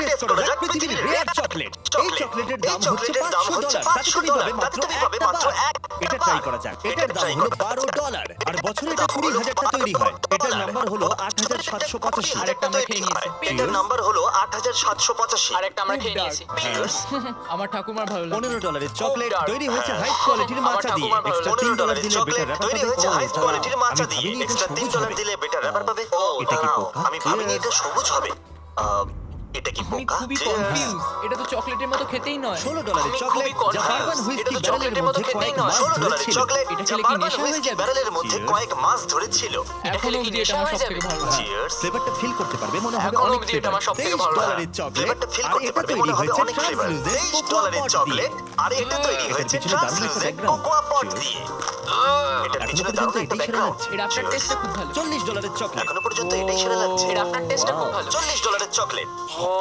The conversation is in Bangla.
টেস্ট করা যাক পৃথিবীর রেয়ার চকলেট। এই চকলেটের দাম হচ্ছে $500। তাতে তুমি পাবে মাত্র একটা এটা ট্রাই করা যাক। এটার দাম হলো $12 আর বছরে এটা 20,000টা তৈরি হয়। এটার নাম্বার হলো 8,785। আরেকটা আমরা খেয়ে নিয়েছি। এটার নাম্বার হলো 8,785। আরেকটা আমরা খেয়ে নিয়েছি। আমার ঠাকুমার ভালো লাগে। $15 চকলেট dark। তৈরি হয়েছে হাই কোয়ালিটির আমার মাচা দিয়ে। ঠাকুমার ভালো এক্সট্রা লাগে। $3 দিলে চকলেট বেটার তৈরি হয়েছে হাই কোয়ালিটির মাচা দিয়ে। এক্সট্রা $3 দিলে বেটার র‍্যাপার পাবে। ও এটা কি দাঁড়াও, পোকা? আমি ভাবিনি এটা সবুজ হবে। এটা কি আমি পোকা? খুবই Cheers! কনফিউজ। এটা তো চকলেটের মতো খেতেই নয়। $16 আমি চকলেট খুবই confused। যা বারবার এটা হুইস্কি তো ব্যারেলের চকলেটের মতো মধ্যে খেতেই কয়েক নয়। মাস $16 ধরে ছিল। চকলেট এটা যা খেলে কি বারবার নেশা হয়ে হুইস্কি যাবে? ব্যারেলের মধ্যে Cheers! কয়েক মাস ধরে ছিল। এখন খেলে কি অবধি নেশা এটা আমার হয়ে সবথেকে যাবে? ভালো লাগে। Cheers! ফ্লেভারটা ফিল করতে পারবে মনে হবে এখনো অনেক অবধি এটা ফ্লেভার। আমার সবথেকে ভালো লাগে। $23 চকলেট ফ্লেভারটা ফিল আর করতে এটা পারবে তৈরি মনে হবে হয়েছে অনেক ফ্লেভার। ট্রান্সলুসেন্ট $23 চকলেট আর এটা তৈরি এটার হয়েছে পিছনে দারুণ একটা ট্রান্সলুসেন্ট background। কোকোয়া পট Cheers! দিয়ে। এটার এখনো পিছনে পর্যন্ত দারুণ একটা এটাই সেরা ব্যাকগ্রাউন্ড। লাগছে। এর আফটার টেস্টটা খুব ভালো। $40 চকলেট এখনো পর্যন্ত এটাই সেরা লাগছে। এর আফটার টেস্টটা খুব ভালো। $40 চকলেট।